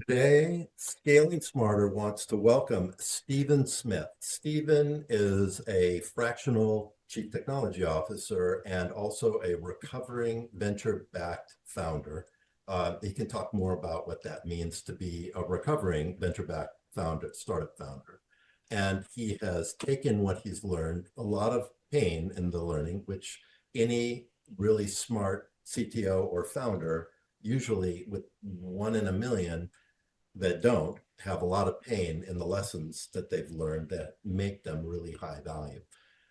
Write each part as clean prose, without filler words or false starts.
Today, Scaling Smarter wants to welcome Stephan Smith. Stephan is a fractional chief technology officer and also a recovering venture-backed founder. He can talk more about what that means to be a recovering venture-backed founder, startup founder. And he has taken what he's learned, a lot of pain in the learning, which any really smart CTO or founder, usually with one in a million, that don't have a lot of pain in the lessons that they've learned that make them really high value.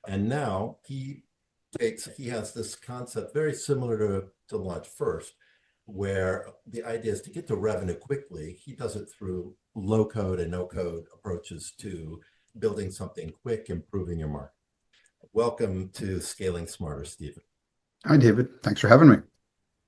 And now he has this concept very similar to Launch First, where the idea is to get to revenue quickly. He does it through low code and no code approaches to building something quick, improving your market. Welcome to Scaling Smarter, Stephan. Hi, David. Thanks for having me.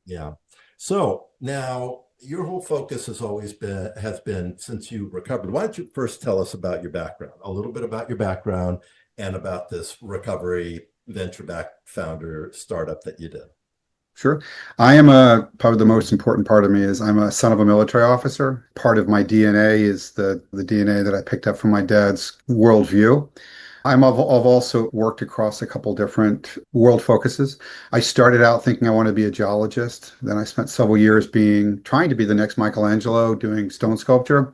Yeah. So now your whole focus has been since you recovered. Why don't you first tell us about your background, a little bit about your background and about this recovery venture-backed founder startup that you did. Sure. Probably the most important part of me is I'm a son of a military officer. Part of my DNA is the DNA that I picked up from my dad's worldview. I've also worked across a couple different world focuses. I started out thinking I wanted to be a geologist. Then I spent several years trying to be the next Michelangelo doing stone sculpture.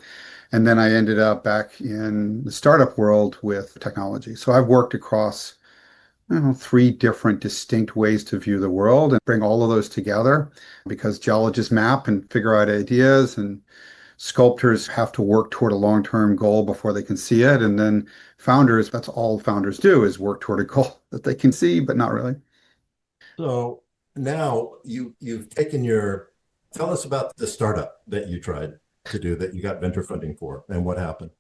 And then I ended up back in the startup world with technology. So I've worked across, three different distinct ways to view the world and bring all of those together because geologists map and figure out ideas and sculptors have to work toward a long-term goal before they can see it. And then founders, that's all founders do is work toward a goal that they can see, but not really. So now you've taken tell us about the startup that you tried to do that you got venture funding for and what happened.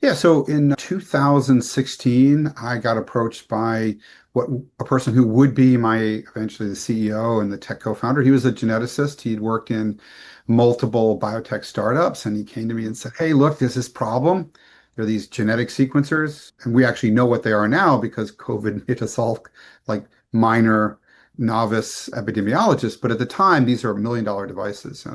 Yeah, so in 2016, I got approached by a person who would be my eventually the CEO and the tech co-founder. He was a geneticist. He'd worked in multiple biotech startups, and he came to me and said, "Hey, look, there's this problem. There are these genetic sequencers, and we actually know what they are now because COVID made us all like minor novice epidemiologists. But at the time, these are $1 million devices."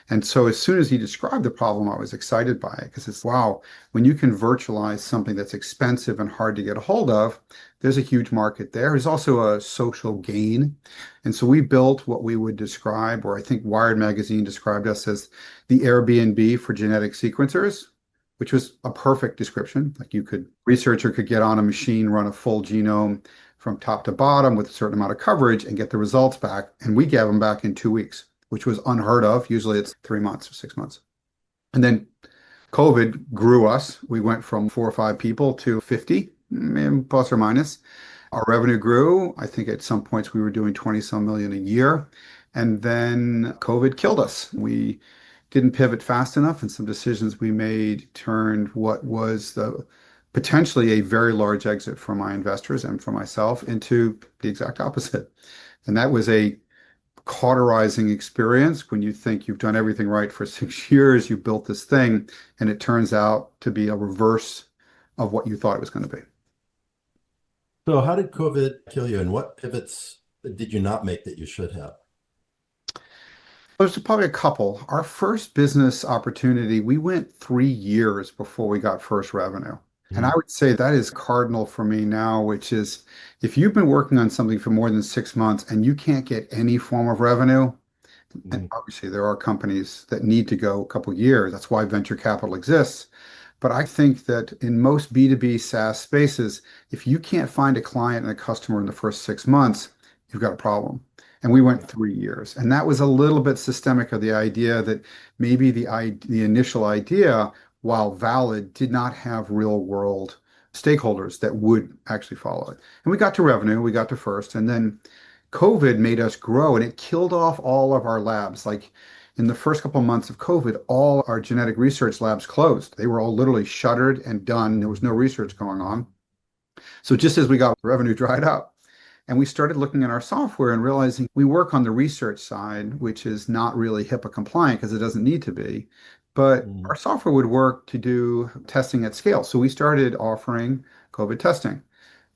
And so as soon as he described the problem, I was excited by it because it's wow, when you can virtualize something that's expensive and hard to get a hold of, there's a huge market there. There's also a social gain. And so we built what we would describe, or I think Wired Magazine described us as the Airbnb for genetic sequencers, which was a perfect description. Like researcher could get on a machine, run a full genome from top to bottom with a certain amount of coverage and get the results back. And we gave them back in 2 weeks, which was unheard of. Usually it's 3 months or 6 months. And then COVID grew us. We went from 4 or 5 people to 50, plus or minus. Our revenue grew. I think at some points we were doing 20 some million a year. And then COVID killed us. We didn't pivot fast enough, and some decisions we made turned what was potentially a very large exit for my investors and for myself into the exact opposite. And that was a cauterizing experience when you think you've done everything right for 6 years, you built this thing, and it turns out to be a reverse of what you thought it was going to be. So how did COVID kill you and what pivots did you not make that you should have? There's probably a couple. Our first business opportunity, we went 3 years before we got first revenue. And I Mm, would say that is cardinal for me now, which is if you've been working on something for more than 6 months and you can't get any form of revenue, and mm. obviously there are companies that need to go a couple years. That's why venture capital exists. But I think that in most B2B SaaS spaces, if you can't find a client and a customer in the first 6 months, you've got a problem. And we went 3 years. And that was a little bit systemic of the idea that maybe the initial idea, while valid, did not have real world stakeholders that would actually follow it. And we got to revenue, we got to first, and then COVID made us grow and it killed off all of our labs. Like in the first couple of months of COVID, all our genetic research labs closed. They were all literally shuttered and done. There was no research going on. So just as we got revenue dried up, and we started looking at our software and realizing we work on the research side, which is not really HIPAA compliant because it doesn't need to be. But Mm. our software would work to do testing at scale. So we started offering COVID testing.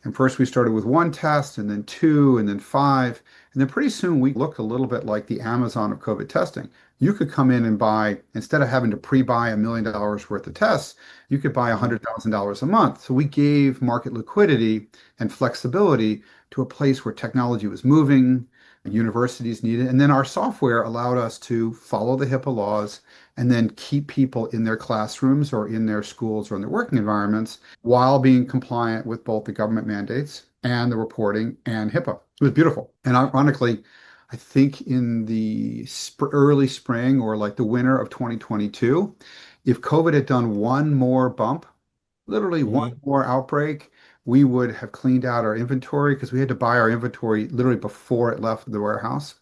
And first we started with one test and then two and then five. And then pretty soon we looked a little bit like the Amazon of COVID testing. You could come in and buy, instead of having to pre-buy $1 million worth of tests, you could buy Mhm. $100,000 a month. So we gave market liquidity and flexibility to a place where technology was moving, universities needed, and then our software allowed us to follow the HIPAA laws and then keep people in their classrooms or in their schools or in their working environments while being compliant with both the government mandates and the reporting and HIPAA. It was beautiful. And ironically, I think in the early spring or like the winter of 2022, if COVID had done one more bump, literally one Mhm. more outbreak, we would have cleaned out our inventory because we had to buy our inventory literally before it left the warehouse.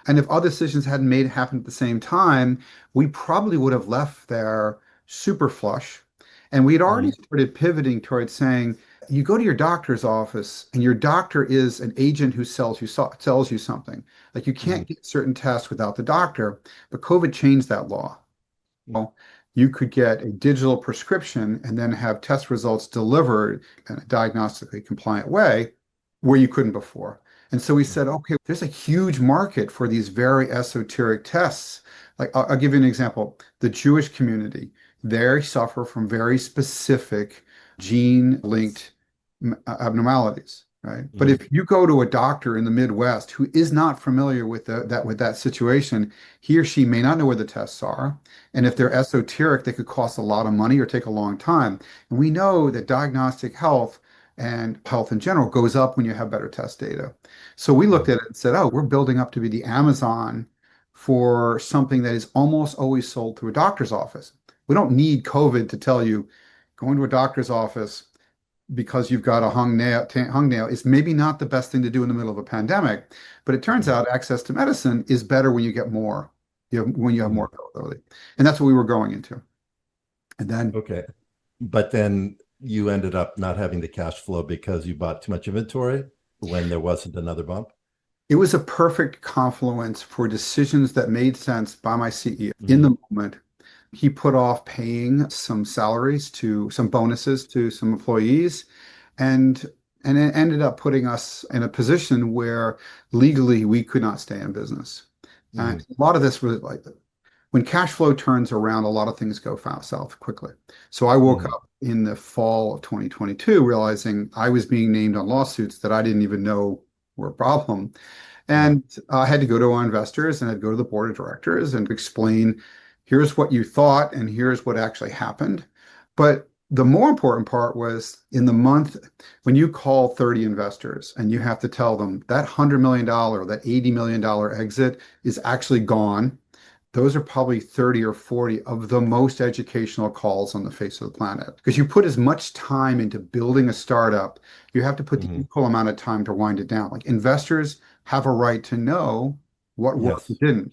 And if other decisions hadn't made happen at the same time, we probably would have left there super flush. And we'd already Mhm. started pivoting towards saying, you go to your doctor's office and your doctor is an agent who sells you something. Like you Mhm. can't get certain tests without the doctor, but COVID changed that law. Well, you could get a digital prescription and then have test results delivered in a diagnostically compliant way where you couldn't before. And so we Mhm. said, okay, there's a huge market for these very esoteric tests. Like I'll give you an example. The Jewish community, they suffer from very specific gene-linked abnormalities, right? But Mhm. if you go to a doctor in the Midwest who is not familiar with that situation, he or she may not know where the tests are. And if they're esoteric, they could cost a lot of money or take a long time. And we know that diagnostic health and health in general goes up when you have better test data. So we looked Mhm. at it and said, oh, we're building up to be the Amazon for something that is almost always sold through a doctor's office. We don't need COVID to tell you going to a doctor's office because you've got a hung nail is maybe not the best thing to do in the middle of a pandemic. But it turns Mhm. out access to medicine is better when you get more, when you have Mhm. more availability. And that's what we were going into. And then Okay. But then you ended up not having the cash flow because you bought too much inventory when there wasn't another bump. it was a perfect confluence for decisions that made sense by my CEO in Mhm. the moment. He put off paying some bonuses to some employees, and and it ended up putting us in a position where legally we could not stay in business. And Mhm. a lot of this was like when cash flow turns around, a lot of things go south quickly. So I woke Mhm. up in the fall of 2022 realizing I was being named on lawsuits that I didn't even know were a problem. Yeah. And I had to go to our investors and I'd go to the board of directors and explain, here's what you thought and here's what actually happened. But the more important part was in the month when you call 30 investors and you have to tell them that $100 million, that $80 million exit is actually gone. Those are probably 30 or 40 of the most educational calls on the face of the planet. Because you put as much time into building a startup, you have to put the Mhm. equal amount of time to wind it down. Like investors have a right to know what worked and Yes. didn't.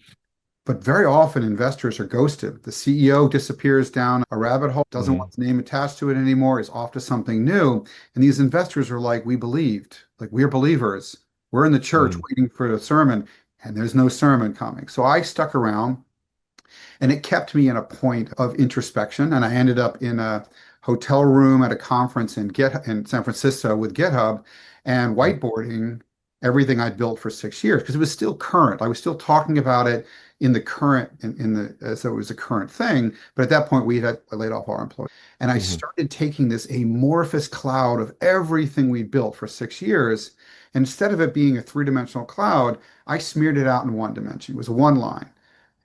But very often investors are ghosted. The CEO disappears down a rabbit hole, doesn't Mhm. want his name attached to it anymore, is off to something new. And these investors are like, we believed, like we're believers. We're in the church Mhm. waiting for a sermon, and there's no sermon coming. So I stuck around and it kept me in a point of introspection. And I ended up in a hotel room at a conference in San Francisco with GitHub and whiteboarding everything I'd built for 6 years because it was still current. I was still talking about it in the current in the as though it was a current thing. But at that point, we had laid off our employees. And I Mhm. started taking this amorphous cloud of everything we built for 6 years. And instead of it being a three-dimensional cloud, I smeared it out in one dimension. It was one line.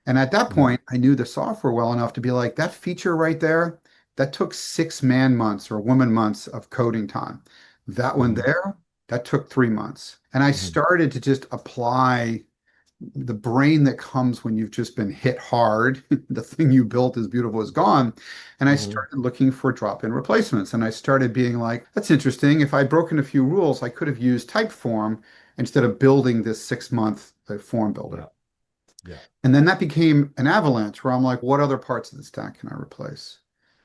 And at that Mhm. point, I knew the software well enough to be like, that feature right there, that took 6 man months or woman months of coding time. That one Mhm. there, that took 3 months. And I Mhm. started to just apply the brain that comes when you've just been hit hard. The thing you built as beautiful is gone. And I Mhm. started looking for drop-in replacements. And I started being like, that's interesting. If I'd broken a few rules, I could have used Typeform instead of building this 6 month form builder. Yeah. Yeah. And then that became an avalanche where I'm like, what other parts of the stack can I replace?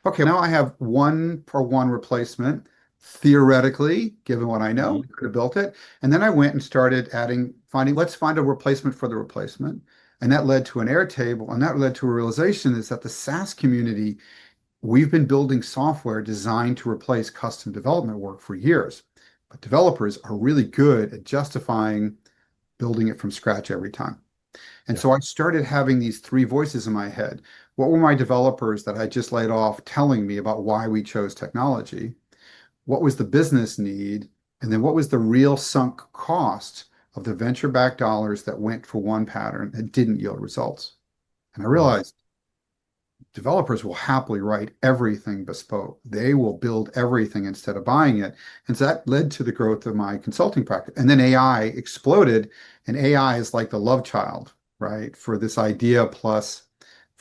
Okay, now I have one for one replacement. Theoretically, given what I know, we Mhm. could have built it. And then I went and started let's find a replacement for the replacement. And that led to an Airtable. And that led to a realization is that the SaaS community, we've been building software designed to replace custom development work for years. But developers are really good at justifying building it from scratch every time. And Yeah. so I started having these three voices in my head. What were my developers that I just laid off telling me about why we chose technology? What was the business need? And then what was the real sunk cost of the venture-backed dollars that went for one pattern and didn't yield results? And I Wow. realized developers will happily write everything bespoke. They will build everything instead of buying it. And so that led to the growth of my consulting practice. And then AI exploded, and AI is like the love child, right? For this idea plus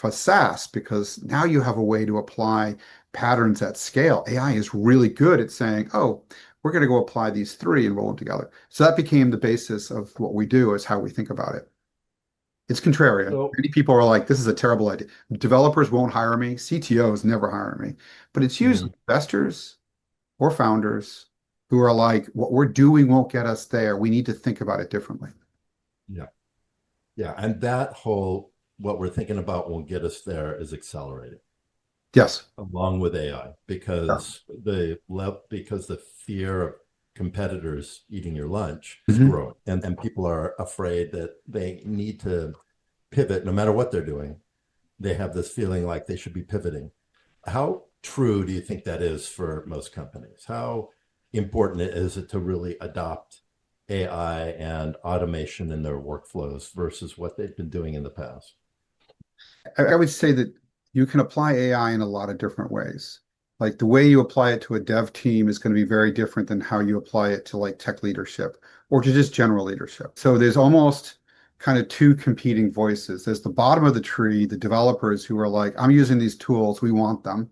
SaaS, because now you have a way to apply patterns at scale. AI is really good at saying, oh, we're going to go apply these three and roll them together. So that became the basis of what we do, is how we think about it. It's contrarian. So, Many people are like, this is a terrible idea. Developers won't hire me. CTOs never hire me. But it's usually mm, investors or founders who are like, what we're doing won't get us there. We need to think about it differently. yeah. Yeah. And that whole, what we're thinking about will get us there is accelerating Yes. along with AI Yeah. because the fear of competitors eating your lunch is Mhm. growing. And people are afraid that they need to pivot no matter what they're doing. They have this feeling like they should be pivoting. How true do you think that is for most companies? How important is it to really adopt AI and automation in their workflows versus what they've been doing in the past? I would say that you can apply AI in a lot of different ways. Like the way you apply it to a dev team is going to be very different than how you apply it to like tech leadership or to just general leadership. So there's almost kind of two competing voices. There's the bottom of the tree, the developers who are like, I'm using these tools, we want them.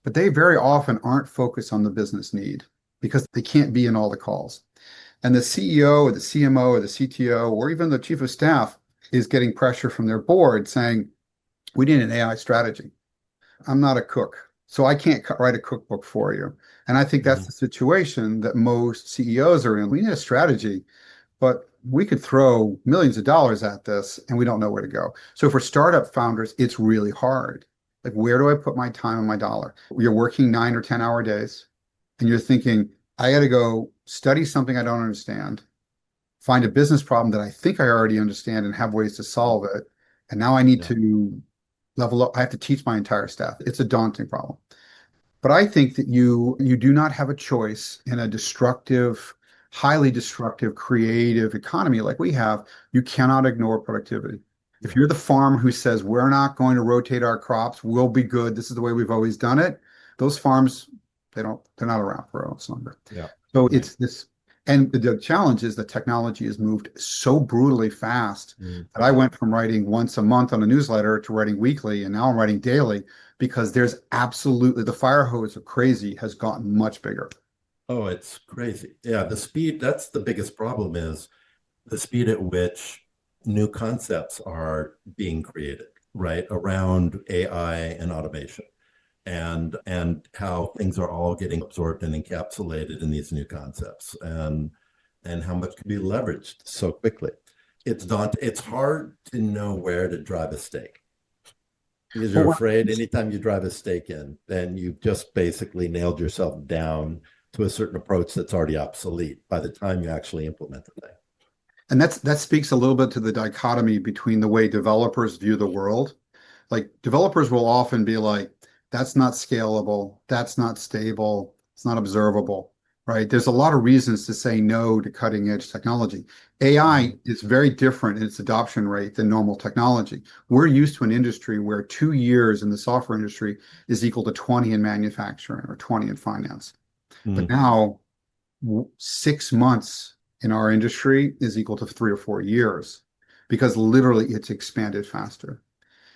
But they very often aren't focused on the business need because they can't be in all the calls. And the CEO or the CMO or the CTO or even the chief of staff is getting pressure from their board saying, we need an AI strategy. I'm not a cook, so I can't write a cookbook for you. And I think that's Mhm. the situation that most CEOs are in. We need a strategy, but we could throw millions of dollars at this and we don't know where to go. So for startup founders, it's really hard. Like, where do I put my time and my dollar? You're working 9 or 10 hour days and you're thinking, I got to go study something I don't understand, find a business problem that I think I already understand and have ways to solve it. And now I need Yeah. to level up. I have to teach my entire staff. It's a daunting problem. But I think that you do not have a choice in a destructive, highly destructive, creative economy like we have. You cannot ignore productivity. If Yeah. you're the farmer who says we're not going to rotate our crops, we'll be good. This is the way we've always done it. Those farms, they're not around for much longer. Yeah. So Right. it's this, and the challenge is that technology has moved so brutally fast Mm. that I went from writing once a month on a newsletter to writing weekly, and now I'm writing daily because there's absolutely the fire hose of crazy has gotten much bigger. Oh, it's crazy. Yeah, the speed, that's the biggest problem is the speed at which new concepts are being created, right, around AI and automation and how things are all getting absorbed and encapsulated in these new concepts and how much can be leveraged so quickly. It's hard to know where to drive a stake because But you're when afraid anytime you drive a stake in, then you've just basically nailed yourself down to a certain approach that's already obsolete by the time you actually implement the thing. And that speaks a little bit to the dichotomy between the way developers view the world. Like developers will often be like, that's not scalable, that's not stable, it's not observable, right? There's a lot of reasons to say no to cutting edge technology. AI Mhm. is very different in its adoption rate than normal technology. We're used to an industry where 2 years in the software industry is equal to 20 in manufacturing or 20 in finance. But Mm. now 6 months in our industry is equal to 3 or 4 years because literally it's expanded faster.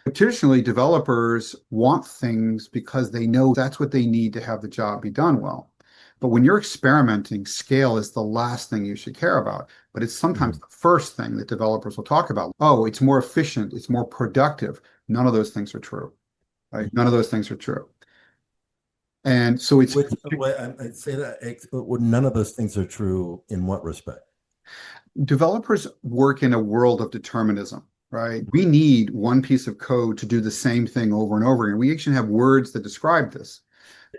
Traditionally, developers want things because they know that's what they need to have the job be done well. But when you're experimenting, scale is the last thing you should care about. But it's sometimes Mm. the first thing that developers will talk about. Oh, it's more efficient, it's more productive. None of those things are true, right? None of those things are true. And so it's Which I'd say that none of those things are true in what respect? developers work in a world of determinism, right? We need one piece of code to do the same thing over and over again. We actually have words that describe this.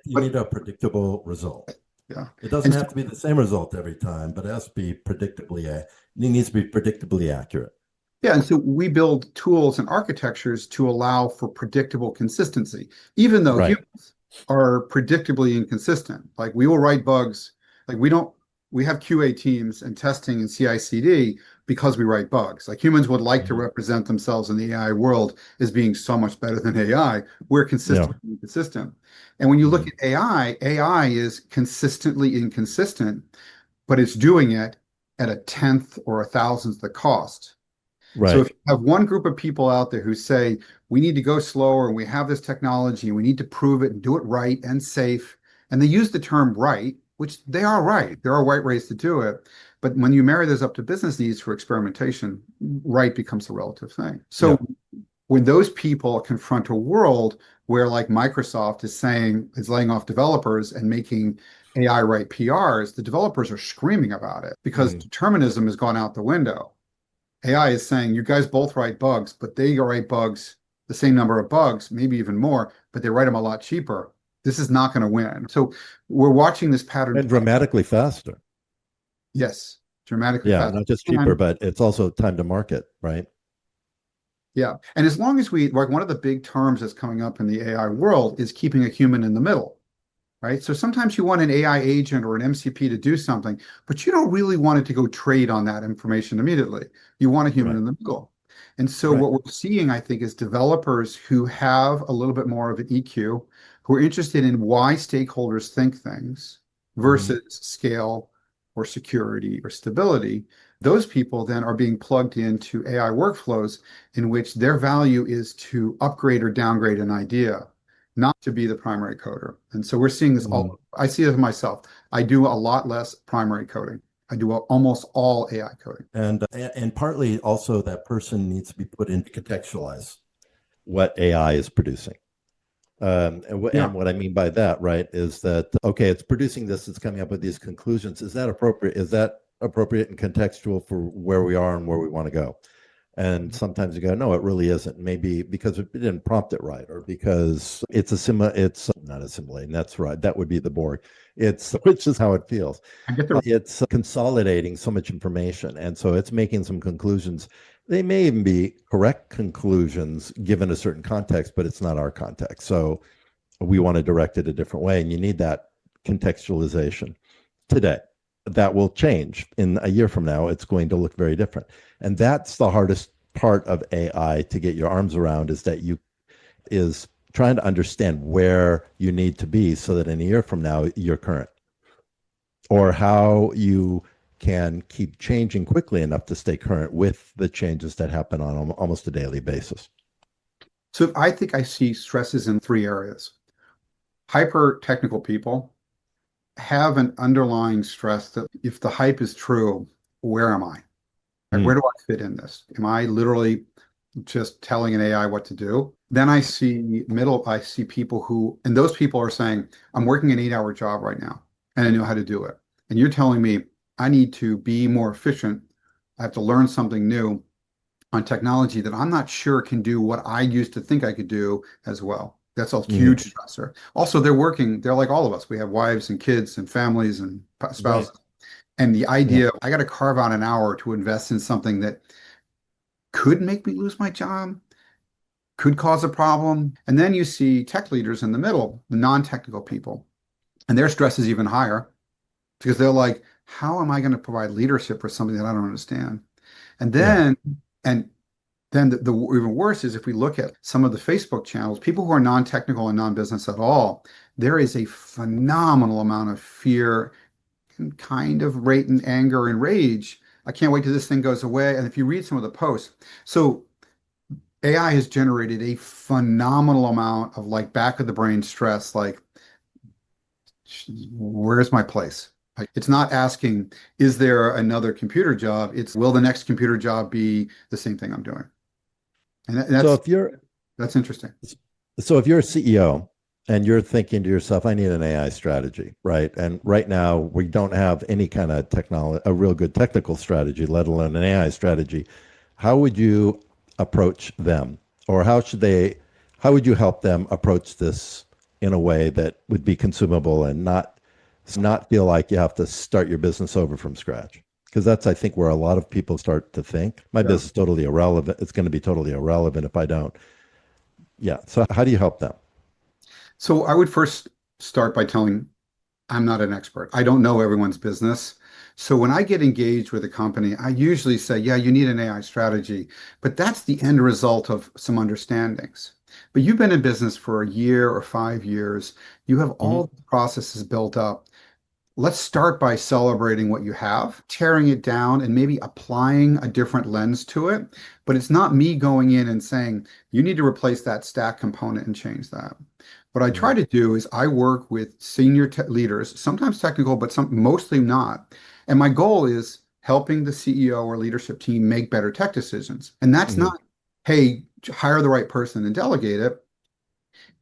You But need a predictable result. Yeah. It doesn't And have to be the same result every time, but it has to be it needs to be predictably accurate. yeah, and so we build tools and architectures to allow for predictable consistency, even though Right. humans are predictably inconsistent. Like we will write bugs, like we have QA teams and testing and CI/CD because we write bugs. Like humans would like to Mhm. represent themselves in the AI world as being so much better than AI. We're Yeah. consistently inconsistent. And when you look Mhm. at AI is consistently inconsistent, but it's doing it at a tenth or a thousandth the cost. So Right. if you have one group of people out there who say, we need to go slower and we have this technology and we need to prove it and do it right and safe, and they use the term right, which they are right. There are right ways to do it. But when you marry those up to business needs for experimentation, right becomes a relative thing. Yeah. So when those people confront a world where like Microsoft is laying off developers and making AI write PRs, the developers are screaming about it because Mhm. determinism has gone out the window. AI is saying you guys both write bugs, but they write bugs, the same number of bugs, maybe even more, but they write them a lot cheaper. This is not going to win. So we're watching this pattern And play. dramatically faster. Yes, dramatically Yeah. fast. Not just cheaper, And but it's also time to market, right? yeah, and as long as we like one of the big terms that's coming up in the AI world is keeping a human in the middle, right? So sometimes you want an AI agent or an MCP to do something, but you don't really want it to go trade on that information immediately. You want a human Right. in the middle. And so Right. what we're seeing, I think, is developers who have a little bit more of an EQ, who are interested in why stakeholders think things Mhm. versus scale or security or stability. Those people then are being plugged into AI workflows in which their value is to upgrade or downgrade an idea, not to be the primary coder. And so we're seeing this Mhm. all. I see it myself. I do a lot less primary coding. I do almost all AI coding. And partly also that person needs to be put in to contextualize what AI is producing. Yeah. And what I mean by that, right, is that okay, it's producing this, it's coming up with these conclusions. Is that appropriate? Is that appropriate and contextual for where we are and where we want to go? And sometimes you go, no, it really isn't. Maybe because it didn't prompt it right, or because it's not assimilating. That's right. That would be the Borg. It's which is how it feels. I get the It's consolidating so much information, and so it's making some conclusions. They may even be correct conclusions given a certain context, but it's not our context. So we want to direct it a different way, and you need that contextualization today. That will change in a year from now. It's going to look very different, and that's the hardest part of AI to get your arms around, is that you is trying to understand where you need to be so that in a year from now you're current, or how you can keep changing quickly enough to stay current with the changes that happen on almost a daily basis. So I think I see stresses in three areas. Hyper technical people have an underlying stress that if the hype is true, where am I? Like, where Mm, do I fit in this? Am I literally just telling an AI what to do? Then I see people who, and those people are saying, I'm working an 8-hour job right now and I know how to do it. And you're telling me I need to be more efficient. I have to learn something new on technology that I'm not sure can do what I used to think I could do as well. That's a mhm. huge stressor. Also, they're like all of us. We have wives and kids and families and Right. spouses. And the Yeah. idea, I got to carve out an hour to invest in something that could make me lose my job, could cause a problem. And then you see tech leaders in the middle, the non-technical people, and their stress is even higher because they're like, how am I going to provide leadership for something that I don't understand? And Yeah. then, and then the even worse is if we look at some of the Facebook channels, people who are non-technical and non-business at all, there is a phenomenal amount of fear and kind of rate and anger and rage. I can't wait till this thing goes away. And if you read some of the posts, so AI has generated a phenomenal amount of like back of the brain stress, like where's my place? Like, it's not asking, is there another computer job? It's will the next computer job be the same thing I'm doing? And So if you're that's interesting. so if you're a CEO and you're thinking to yourself, I need an AI strategy, right? And right now we don't have any kind of technology, a real good technical strategy, let alone an AI strategy. How would you approach them? Or how would you help them approach this in a way that would be consumable and not So not feel like you have to start your business over from scratch. Because that's, I think, where a lot of people start to think my Yeah. business is totally irrelevant. It's going to be totally irrelevant if I don't. Yeah. So how do you help them? So I would first start by telling I'm not an expert. I don't know everyone's business. So when I get engaged with a company, I usually say, yeah, you need an AI strategy, but that's the end result of some understandings. But you've been in business for a year or 5 years. You have Hmm. all the processes built up. Let's start by celebrating what you have, tearing it down, and maybe applying a different lens to it. But it's not me going in and saying, you need to replace that stack component and change that. What I try Hmm. to do is I work with senior leaders, sometimes technical, but mostly not. And my goal is helping the CEO or leadership team make better tech decisions. And that's Hmm. not, hey, hire the right person and delegate it.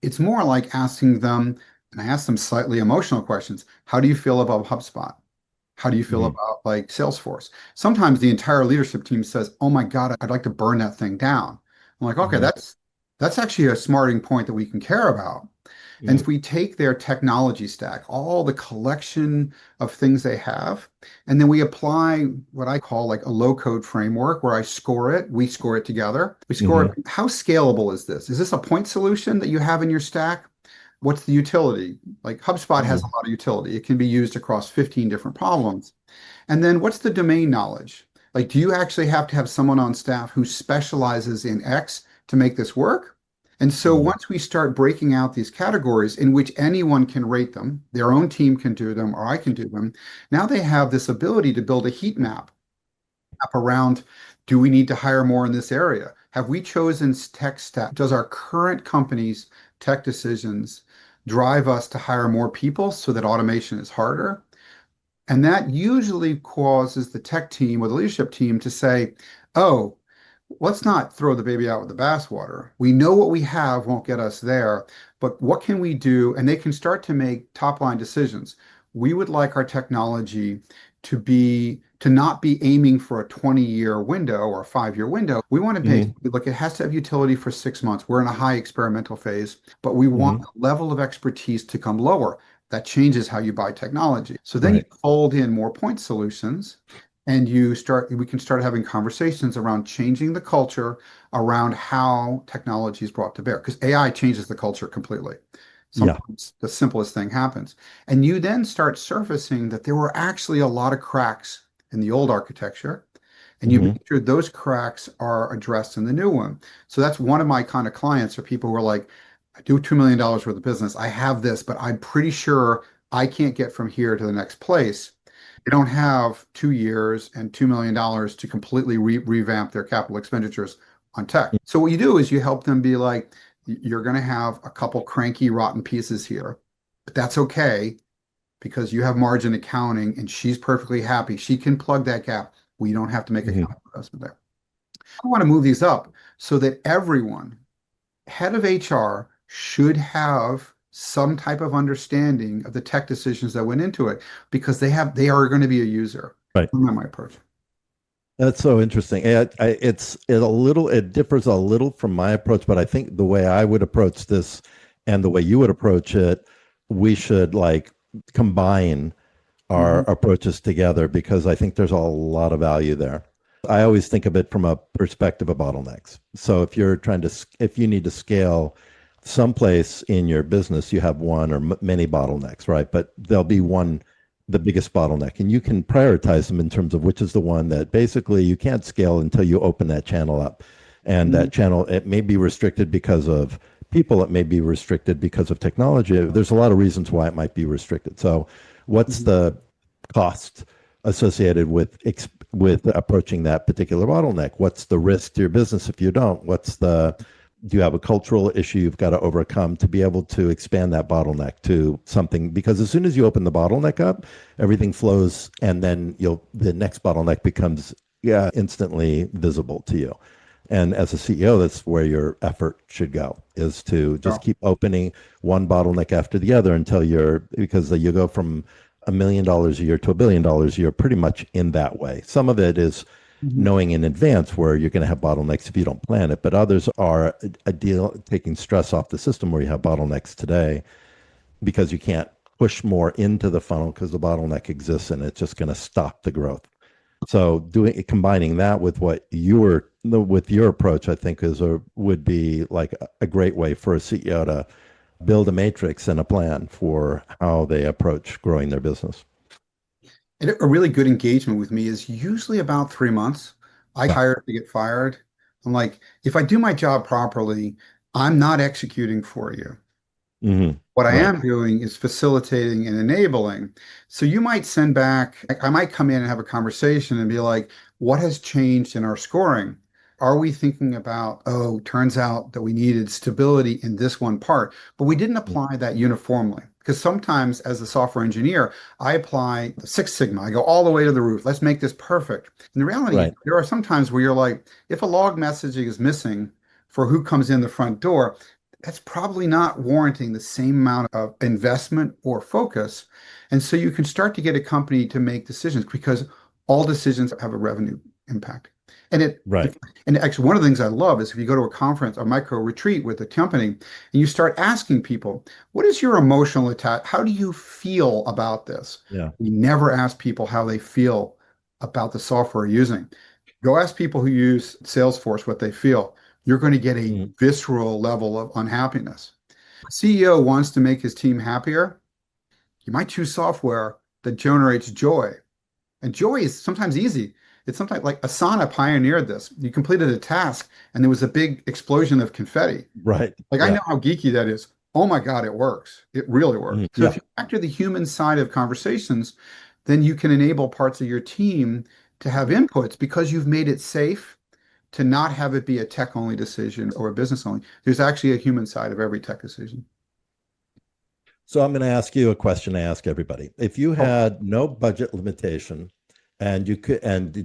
It's more like asking them, and I ask them slightly emotional questions. How do you feel about HubSpot? How do you feel Hmm. about like Salesforce? Sometimes the entire leadership team says, "Oh my God, I'd like to burn that thing down." I'm like, okay, Hmm. that's actually a smarting point that we can care about. And Hmm. if we take their technology stack, all the collection of things they have, and then we apply what I call like a low code framework where I score it, we score it together. We score Hmm. it. How scalable is this? Is this a point solution that you have in your stack? What's the utility? Like HubSpot has a Hmm. lot of utility. It can be used across 15 different problems. And then what's the domain knowledge? Like, do you actually have to have someone on staff who specializes in X to make this work? And so Hmm. once we start breaking out these categories in which anyone can rate them, their own team can do them, or I can do them, now they have this ability to build a heat map around, do we need to hire more in this area? Have we chosen tech stack? Does our current company's tech decisions drive us to hire more people so that automation is harder? And that usually causes the tech team or the leadership team to say, oh, let's not throw the baby out with the bathwater. We know what we have won't get us there, but what can we do? And they can start to make top line decisions. We would like our technology to not be aiming for a 20-year window or a 5-year window. We want to Hmm. basically look, it has to have utility for 6 months. We're in a high experimental phase, but we want Hmm. the level of expertise to come lower. That changes how you buy technology. So then you Right. fold in more point solutions and we can start having conversations around changing the culture around how technology is brought to bear because AI changes the culture completely. Yeah. Sometimes the simplest thing happens. And you then start surfacing that there were actually a lot of cracks in the old architecture, and you Hmm. make sure those cracks are addressed in the new one. So that's one of my kind of clients are people who are like, I do $2 million worth of business. I have this, but I'm pretty sure I can't get from here to the next place. They don't have 2 years and $2 million to completely revamp their capital expenditures on tech. So what you do is you help them be like, you're going to have a couple cranky, rotten pieces here, but that's okay because you have margin accounting and she's perfectly happy. She can plug that gap. We don't have to make a Hmm. capital investment there. I want to move these up so that everyone, head of HR, should have some type of understanding of the tech decisions that went into it because they are going to be a user. Right. That's my approach. That's so interesting. It differs a little from my approach, but I think the way I would approach this and the way you would approach it, we should like combine our Mhm. approaches together because I think there's a lot of value there. I always think of it from a perspective of bottlenecks. So if you need to scale someplace in your business, you have one or many bottlenecks, right? But there'll be one, the biggest bottleneck, and you can prioritize them in terms of which is the one that basically you can't scale until you open that channel up. And Mhm. that channel, it may be restricted because of people, it may be restricted because of technology. There's a lot of reasons why it might be restricted. So, what's Mhm. the cost associated with approaching that particular bottleneck? What's the risk to your business if you don't? Do you have a cultural issue you've got to overcome to be able to expand that bottleneck to something? Because as soon as you open the bottleneck up, everything flows, and then the next bottleneck becomes, yeah, instantly visible to you. And as a CEO, that's where your effort should go, is to just So, keep opening one bottleneck after the other until because you go from $1 million a year to $1 billion a year pretty much in that way. Some of it is mhm. knowing in advance where you're going to have bottlenecks if you don't plan it, but others are a deal taking stress off the system where you have bottlenecks today because you can't push more into the funnel because the bottleneck exists and it's just going to stop the growth. So combining that with what with your approach, I think would be like a great way for a CEO to build a matrix and a plan for how they approach growing their business. And a really good engagement with me is usually about 3 months. I Right. hired to get fired. I'm like, if I do my job properly, I'm not executing for you. Hmm. What I Right. am doing is facilitating and enabling. So you might send back, I might come in and have a conversation and be like, what has changed in our scoring? Are we thinking about, oh, turns out that we needed stability in this one part, but we didn't apply that uniformly. Because sometimes as a software engineer, I apply the Six Sigma. I go all the way to the roof. Let's make this perfect. And the reality, Right. there are some times where you're like, if a log messaging is missing for who comes in the front door, that's probably not warranting the same amount of investment or focus. And so you can start to get a company to make decisions because all decisions have a revenue impact. And it Right. and actually one of the things I love is if you go to a conference, a micro retreat with a company, and you start asking people, what is your emotional attach? How do you feel about this? Yeah. We never ask people how they feel about the software you're using. Go ask people who use Salesforce what they feel. You're going to get a Mhm. visceral level of unhappiness. CEO wants to make his team happier. You might choose software that generates joy. And joy is sometimes easy. It's sometimes like Asana pioneered this. You completed a task and there was a big explosion of confetti. Right. Like I Yeah. know how geeky that is. Oh my God, it works. It really works. Mhm. So if Yeah. you factor the human side of conversations, then you can enable parts of your team to have inputs because you've made it safe to not have it be a tech only decision or a business only. There's actually a human side of every tech decision. So I'm going to ask you a question I ask everybody. If you Oh, had no budget limitation and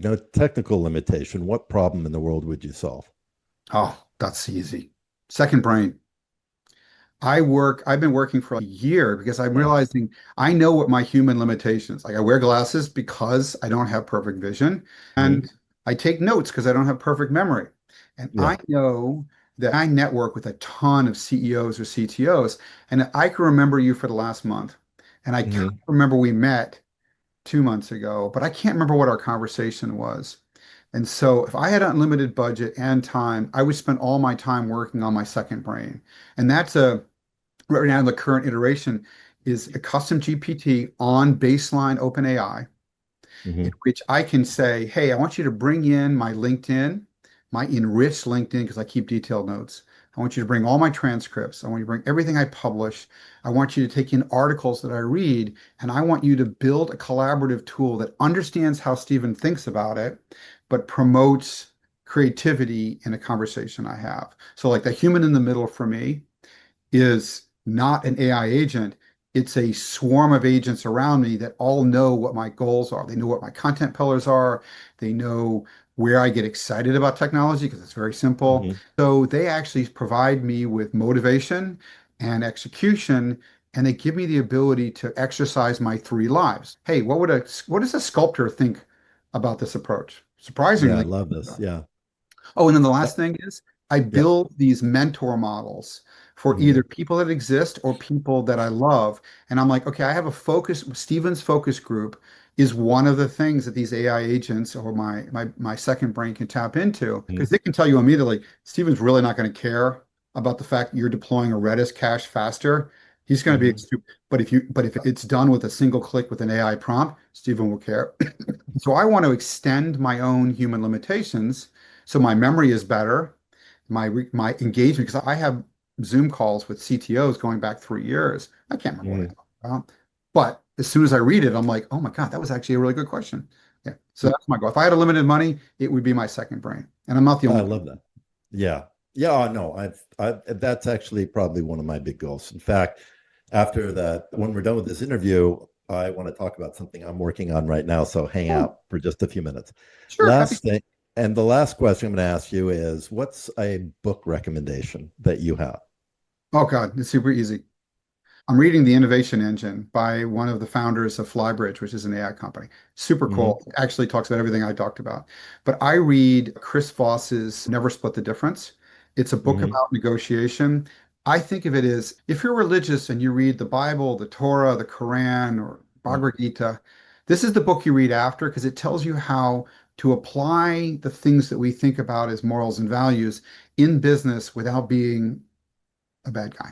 no technical limitation, what problem in the world would you solve? oh, that's easy. Second brain. I've been working for a year because I'm Yeah. realizing I know what my human limitations. Like I wear glasses because I don't have perfect vision, Mhm. and I take notes because I don't have perfect memory. And Yeah. I know that I network with a ton of CEOs or CTOs, and I can remember you for the last month. And I kind Hmm. of remember we met 2 months ago, but I can't remember what our conversation was. And so if I had unlimited budget and time, I would spend all my time working on my second brain. And that's a right now the current iteration is a custom GPT on baseline OpenAI in Hmm. which I can say, hey, I want you to bring in my LinkedIn, my enriched LinkedIn, because I keep detailed notes. I want you to bring all my transcripts. I want you to bring everything I publish. I want you to take in articles that I read, and I want you to build a collaborative tool that understands how Stephen thinks about it, but promotes creativity in a conversation I have. So, like the human in the middle for me is not an AI agent. It's a swarm of agents around me that all know what my goals are. They know what my content pillars are. They know where I get excited about technology because it's very simple. Hmm. So they actually provide me with motivation and execution, and they give me the ability to exercise my three lives. Hey, what does a sculptor think about this approach? Yeah. I Surprisingly, love this. Yeah. oh, and then the last That- thing is I yeah. build these mentor models for Hmm. either people that exist or people that I love. And I'm like, okay, I have a focus, Stephen's focus group is one of the things that these AI agents or my second brain can tap into Hmm. because they can tell you immediately, Stephen's really not going to care about the fact that you're deploying a Redis cache faster. He's going to be Hmm. stupid. But if it's done with a single click with an AI prompt, Stephen will care. So I want to extend my own human limitations so my memory is better, my engagement, because I have Zoom calls with CTOs going back 3 years. I can't remember what I Hmm. talked about. But as soon as I read it, I'm like, oh my God, that was actually a really good question. Yeah. So that's my goal. If I had a limited money, it would be my second brain. And I'm not the I only one. love that. Yeah. Yeah. No, that's actually probably one of my big goals. In fact, after that, when we're done with this interview, I want to talk about something I'm working on right now. So hang Oh, out for just a few minutes. sure. Happy. Last thing, and the last question I'm going to ask you is what's a book recommendation that you have? Oh God, it's super easy. I'm reading The Innovation Engine by one of the founders of Flybridge, which is an AI company. Super Hmm. cool. Actually talks about everything I talked about. But I read Chris Voss's Never Split the Difference. It's a book Hmm. about negotiation. I think of it as if you're religious and you read the Bible, the Torah, the Quran, or Mm. Bhagavad Gita, this is the book you read after because it tells you how to apply the things that we think about as morals and values in business without being a bad guy.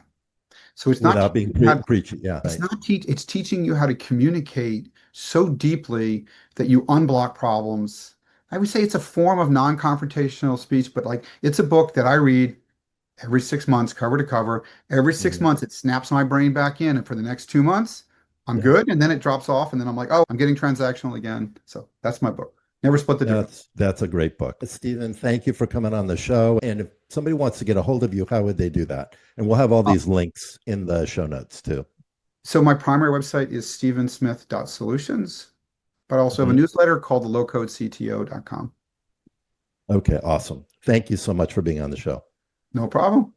So it's not Without teaching being you how, preachy. Yeah. it's Right. not teach it's teaching you how to communicate so deeply that you unblock problems. I would say it's a form of non-confrontational speech, but like it's a book that I read every 6 months, cover to cover. Every six Mhm. months, it snaps my brain back in. And for the next 2 months, I'm Yeah. good. And then it drops off. And then I'm like, oh, I'm getting transactional again. So that's my book. Never split the difference. That's a great book. Stephen, thank you for coming on the show. And if somebody wants to get a hold of you, how would they do that? And we'll have all Uh, these links in the show notes too. so my primary website is stephensmith.solutions, but I also have a Mhm. newsletter called the lowcodecto.com. Okay, awesome. Thank you so much for being on the show. No problem.